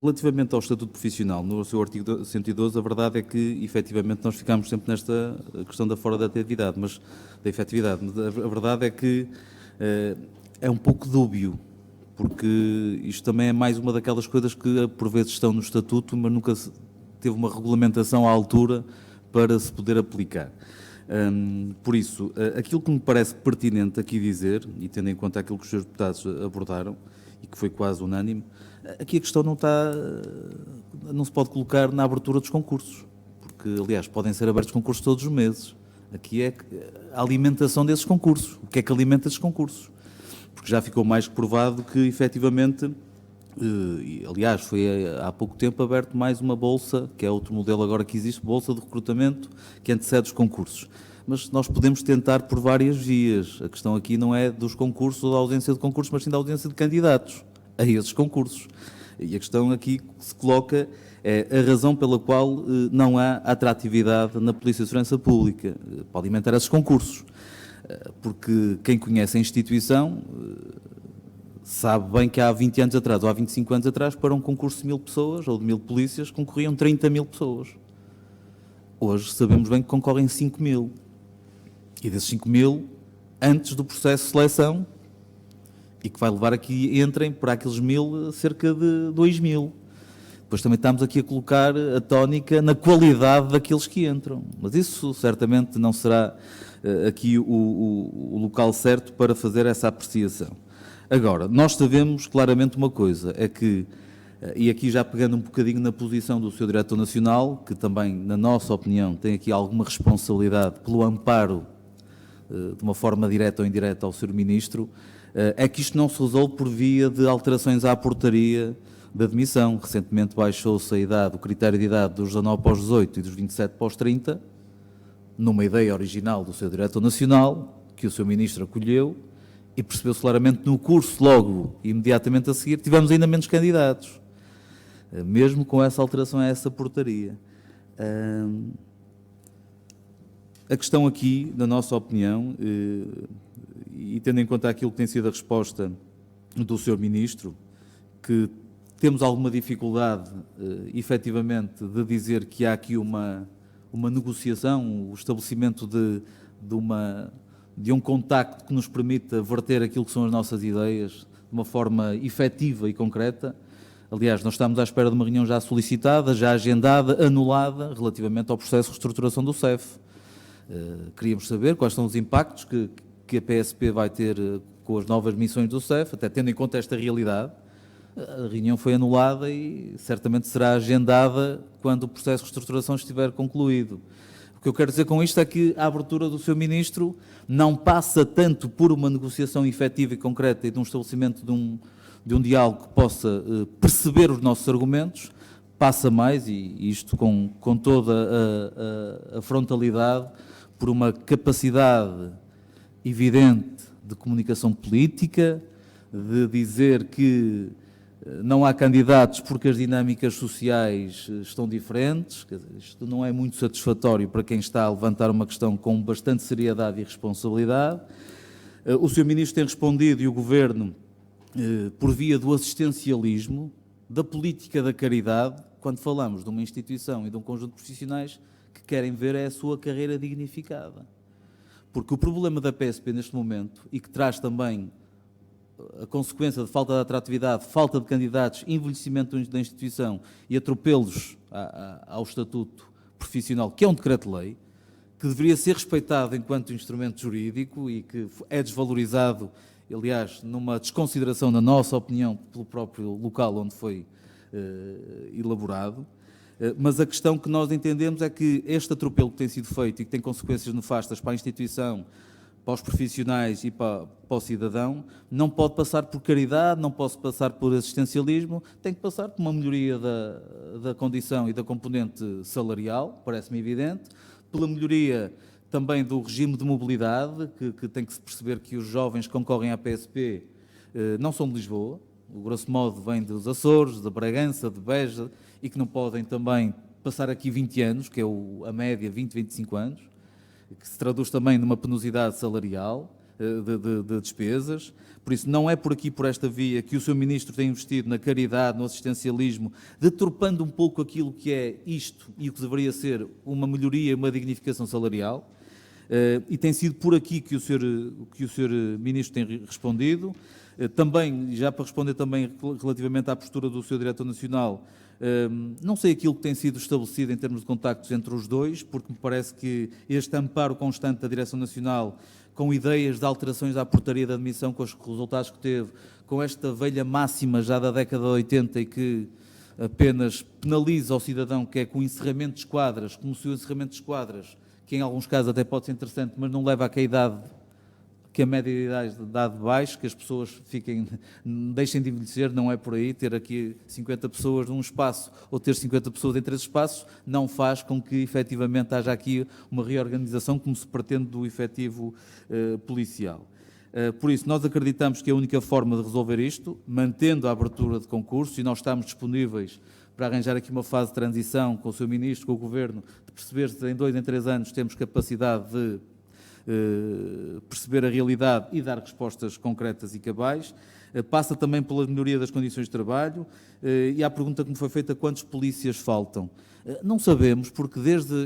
Relativamente ao Estatuto Profissional, no seu artigo 112, a verdade é que, efetivamente, nós ficámos sempre nesta questão da fora da atividade, mas da efetividade. Mas a verdade é que é um pouco dúbio, porque isto também é mais uma daquelas coisas que, por vezes, estão no Estatuto, mas nunca se teve uma regulamentação à altura para se poder aplicar. Por isso, aquilo que me parece pertinente aqui dizer, e tendo em conta aquilo que os senhores deputados abordaram, e que foi quase unânime, aqui a questão não se pode colocar na abertura dos concursos, porque, aliás, podem ser abertos concursos todos os meses. Aqui é a alimentação desses concursos. O que é que alimenta esses concursos? Porque já ficou mais que provado que, efetivamente, aliás, foi há pouco tempo aberto mais uma bolsa, que é outro modelo agora que existe, bolsa de recrutamento, que antecede os concursos. Mas nós podemos tentar por várias vias. A questão aqui não é dos concursos ou da ausência de concursos, mas sim da ausência de candidatos a esses concursos. E a questão aqui que se coloca é a razão pela qual não há atratividade na Polícia de Segurança Pública para alimentar esses concursos. Porque quem conhece a instituição sabe bem que há 20 anos atrás ou há 25 anos atrás, para um concurso de 1000 pessoas ou de 1000 polícias, concorriam 30.000 pessoas. Hoje sabemos bem que concorrem 5.000. E desses 5.000, antes do processo de seleção, e que vai levar a que entrem por aqueles 1.000 cerca de 2.000. Depois também estamos aqui a colocar a tónica na qualidade daqueles que entram. Mas isso certamente não será aqui o local certo para fazer essa apreciação. Agora, nós sabemos claramente uma coisa, é que, e aqui já pegando um bocadinho na posição do seu Diretor Nacional, que também, na nossa opinião, tem aqui alguma responsabilidade pelo amparo, de uma forma direta ou indireta, ao Sr. Ministro, é que isto não se resolve por via de alterações à portaria de admissão. Recentemente baixou-se a idade, o critério de idade dos 19 para os 18 e dos 27 para os 30, numa ideia original do seu Diretor Nacional, que o Sr. Ministro acolheu, e percebeu-se claramente no curso, logo, imediatamente a seguir, tivemos ainda menos candidatos, mesmo com essa alteração a essa portaria. A questão aqui, na nossa opinião, e tendo em conta aquilo que tem sido a resposta do Sr. Ministro, que temos alguma dificuldade, efetivamente, de dizer que há aqui uma negociação, o estabelecimento de um contacto que nos permita verter aquilo que são as nossas ideias de uma forma efetiva e concreta. Aliás, nós estamos à espera de uma reunião já solicitada, já agendada, anulada, relativamente ao processo de reestruturação do CEF. Queríamos saber quais são os impactos que a PSP vai ter com as novas missões do CEF, até tendo em conta esta realidade. A reunião foi anulada e certamente será agendada quando o processo de reestruturação estiver concluído. O que eu quero dizer com isto é que a abertura do Sr. Ministro não passa tanto por uma negociação efetiva e concreta e de um estabelecimento de um diálogo que possa perceber os nossos argumentos, passa mais, e isto com toda a frontalidade, por uma capacidade evidente de comunicação política, de dizer que não há candidatos porque as dinâmicas sociais estão diferentes. Quer dizer, isto não é muito satisfatório para quem está a levantar uma questão com bastante seriedade e responsabilidade. O Sr. Ministro tem respondido, e o Governo, por via do assistencialismo, da política da caridade, quando falamos de uma instituição e de um conjunto de profissionais que querem ver a sua carreira dignificada. Porque o problema da PSP neste momento, e que traz também a consequência de falta de atratividade, falta de candidatos, envelhecimento da instituição e atropelos ao estatuto profissional, que é um decreto-lei, que deveria ser respeitado enquanto instrumento jurídico e que é desvalorizado, aliás, numa desconsideração, na nossa opinião, pelo próprio local onde foi elaborado. Mas a questão que nós entendemos é que este atropelo que tem sido feito e que tem consequências nefastas para a instituição, para os profissionais e para o cidadão, não pode passar por caridade, não pode passar por assistencialismo, tem que passar por uma melhoria da condição e da componente salarial, parece-me evidente, pela melhoria também do regime de mobilidade, que tem que se perceber que os jovens que concorrem à PSP não são de Lisboa, o grosso modo vêm dos Açores, da Bragança, de Beja, e que não podem também passar aqui 20 anos, que é a média 20, 25 anos, que se traduz também numa penosidade salarial, de despesas. Por isso, não é por aqui, por esta via, que o Sr. Ministro tem investido na caridade, no assistencialismo, deturpando um pouco aquilo que é isto e o que deveria ser uma melhoria, uma dignificação salarial. E tem sido por aqui que o Sr. Ministro tem respondido. Também, já para responder também relativamente à postura do Sr. Diretor Nacional, não sei aquilo que tem sido estabelecido em termos de contactos entre os dois, porque me parece que este amparo constante da Direção Nacional, com ideias de alterações à portaria de admissão, com os resultados que teve, com esta velha máxima já da década de 80 e que apenas penaliza o cidadão, que é com o encerramento de esquadras, como se o encerramento de esquadras, que em alguns casos até pode ser interessante, mas não leva a que a idade, que a média de idade baixe, que as pessoas deixem de envelhecer, não é por aí. Ter aqui 50 pessoas num espaço ou ter 50 pessoas em 3 espaços não faz com que efetivamente haja aqui uma reorganização como se pretende do efetivo policial. Por isso, nós acreditamos que a única forma de resolver isto, mantendo a abertura de concursos, e nós estamos disponíveis para arranjar aqui uma fase de transição com o Sr. Ministro, com o Governo, de perceber se em 2 em 3 anos temos capacidade de perceber a realidade e dar respostas concretas e cabais. Passa também pela melhoria das condições de trabalho e à pergunta que me foi feita, quantos polícias faltam? Não sabemos, porque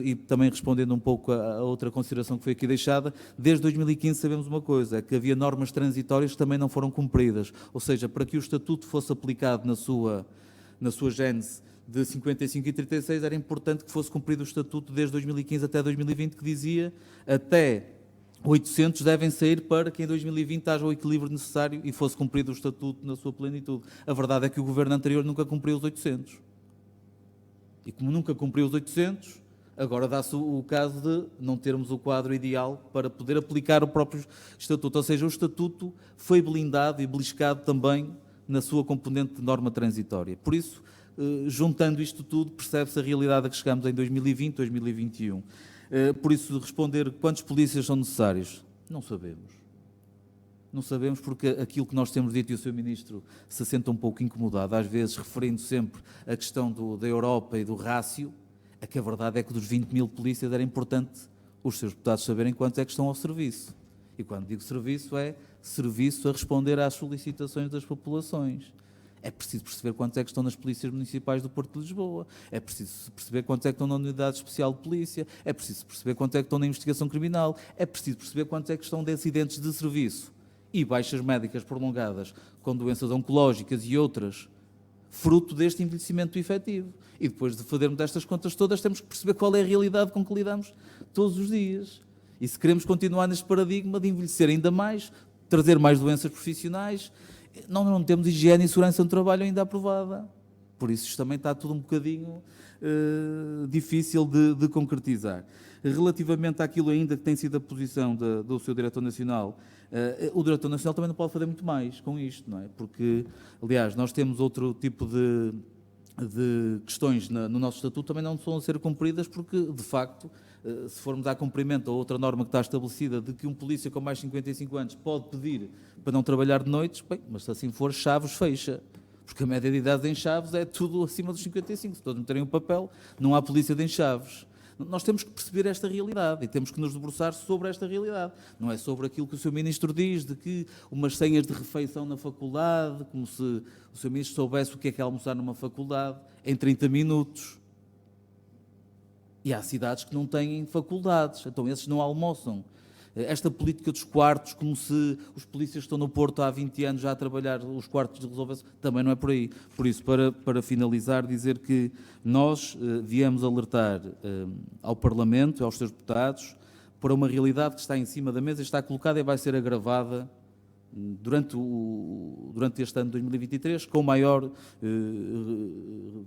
e também respondendo um pouco a outra consideração que foi aqui deixada, desde 2015 sabemos uma coisa, é que havia normas transitórias que também não foram cumpridas, ou seja, para que o Estatuto fosse aplicado na sua gênese de 55 e 36, era importante que fosse cumprido o Estatuto desde 2015 até 2020, que dizia até 800 devem sair para que em 2020 haja o equilíbrio necessário e fosse cumprido o Estatuto na sua plenitude. A verdade é que o Governo anterior nunca cumpriu os 800. E como nunca cumpriu os 800, agora dá-se o caso de não termos o quadro ideal para poder aplicar o próprio Estatuto. Ou seja, o Estatuto foi blindado e beliscado também na sua componente de norma transitória. Por isso, juntando isto tudo, percebe-se a realidade a que chegamos em 2020, 2021. Por isso, responder quantos polícias são necessários, não sabemos. Não sabemos porque aquilo que nós temos dito, e o Sr. Ministro se sente um pouco incomodado, às vezes referindo sempre a questão da Europa e do rácio, é que a verdade é que dos 20 mil polícias era importante os seus deputados saberem quantos é que estão ao serviço. E quando digo serviço, é serviço a responder às solicitações das populações. É preciso perceber quantos é que estão nas polícias municipais do Porto de Lisboa, é preciso perceber quantos é que estão na Unidade Especial de Polícia, é preciso perceber quantos é que estão na investigação criminal, é preciso perceber quantos é que estão de acidentes de serviço e baixas médicas prolongadas com doenças oncológicas e outras, fruto deste envelhecimento efetivo. E depois de fazermos estas contas todas, temos que perceber qual é a realidade com que lidamos todos os dias. E se queremos continuar neste paradigma de envelhecer ainda mais, trazer mais doenças profissionais, não temos higiene e segurança no trabalho ainda aprovada. Por isso isto também está tudo um bocadinho difícil de concretizar. Relativamente àquilo ainda que tem sido a posição do seu Diretor Nacional, o Diretor Nacional também não pode fazer muito mais com isto, não é? Porque, aliás, nós temos outro tipo de questões no nosso Estatuto também não estão a ser cumpridas porque, de facto, se formos a cumprimento a outra norma que está estabelecida de que um polícia com mais de 55 anos pode pedir para não trabalhar de noites, bem, mas se assim for, Chaves fecha. Porque a média de idade em Chaves é tudo acima dos 55. Se todos meterem um papel, não há polícia de Chaves. Nós temos que perceber esta realidade e temos que nos debruçar sobre esta realidade. Não é sobre aquilo que o Sr. Ministro diz, de que umas senhas de refeição na faculdade, como se o Sr. Ministro soubesse o que é almoçar numa faculdade, em 30 minutos. E há cidades que não têm faculdades, então esses não almoçam. Esta política dos quartos, como se os polícias que estão no Porto há 20 anos já a trabalhar os quartos de resolver-se, também não é por aí. Por isso, para finalizar, dizer que nós viemos alertar ao Parlamento, aos seus deputados, para uma realidade que está em cima da mesa, está colocada e vai ser agravada durante este ano de 2023, com maior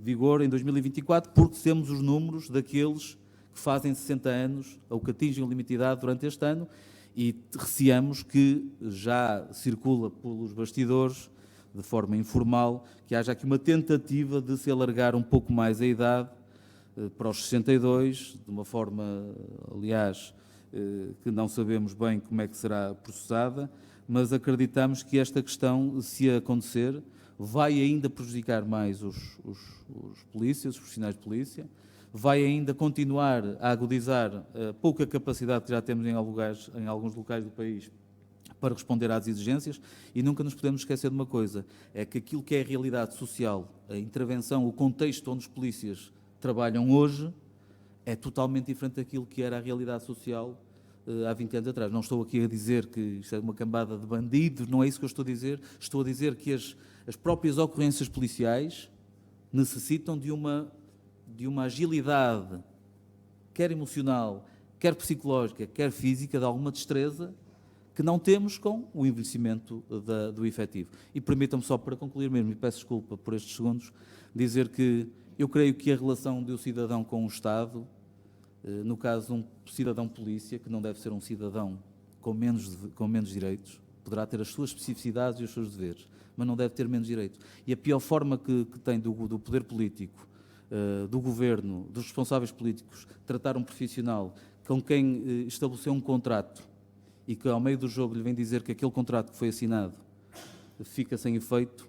vigor em 2024, porque temos os números daqueles que fazem 60 anos ou que atingem o limite de idade durante este ano e receamos que já circula pelos bastidores, de forma informal, que haja aqui uma tentativa de se alargar um pouco mais a idade para os 62, de uma forma, aliás, que não sabemos bem como é que será processada, mas acreditamos que esta questão, se acontecer, vai ainda prejudicar mais os polícias, os profissionais de polícia, vai ainda continuar a agudizar a pouca capacidade que já temos em alguns locais do país para responder às exigências, e nunca nos podemos esquecer de uma coisa, é que aquilo que é a realidade social, a intervenção, o contexto onde os polícias trabalham hoje, é totalmente diferente daquilo que era a realidade social há 20 anos atrás. Não estou aqui a dizer que isto é uma cambada de bandidos, não é isso que eu estou a dizer que as próprias ocorrências policiais necessitam de uma agilidade, quer emocional, quer psicológica, quer física, de alguma destreza, que não temos com o envelhecimento do efetivo. E permitam-me só, para concluir mesmo, e peço desculpa por estes segundos, dizer que eu creio que a relação do cidadão com o Estado, no caso de um cidadão-polícia, que não deve ser um cidadão com menos direitos, poderá ter as suas especificidades e os seus deveres, mas não deve ter menos direitos. E a pior forma que tem do poder político, do governo, dos responsáveis políticos, tratar um profissional com quem estabeleceu um contrato e que ao meio do jogo lhe vem dizer que aquele contrato que foi assinado fica sem efeito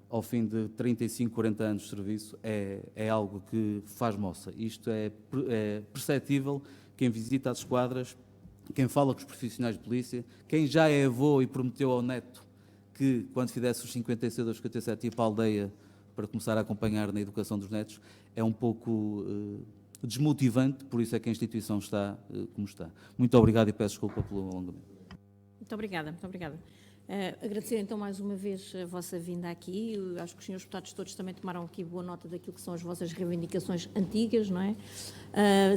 ao fim de 35, 40 anos de serviço, é algo que faz moça. Isto é perceptível quem visita as esquadras, quem fala com os profissionais de polícia, quem já é avô e prometeu ao neto que quando fizesse os 56 ou 57 ia para a aldeia para começar a acompanhar na educação dos netos, é um pouco desmotivante, por isso é que a instituição está como está. Muito obrigado e peço desculpa pelo alongamento. Muito obrigada, muito obrigada. Agradecer então mais uma vez a vossa vinda aqui. Eu acho que os senhores deputados todos também tomaram aqui boa nota daquilo que são as vossas reivindicações antigas, não é?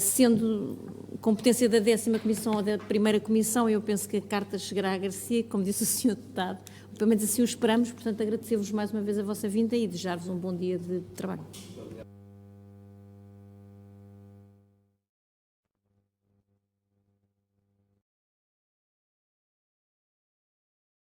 Sendo competência da 10ª Comissão ou da 1ª Comissão, eu penso que a carta chegará a Garcia, como disse o senhor deputado, pelo menos assim o esperamos, portanto agradecer-vos mais uma vez a vossa vinda e desejar-vos um bom dia de trabalho.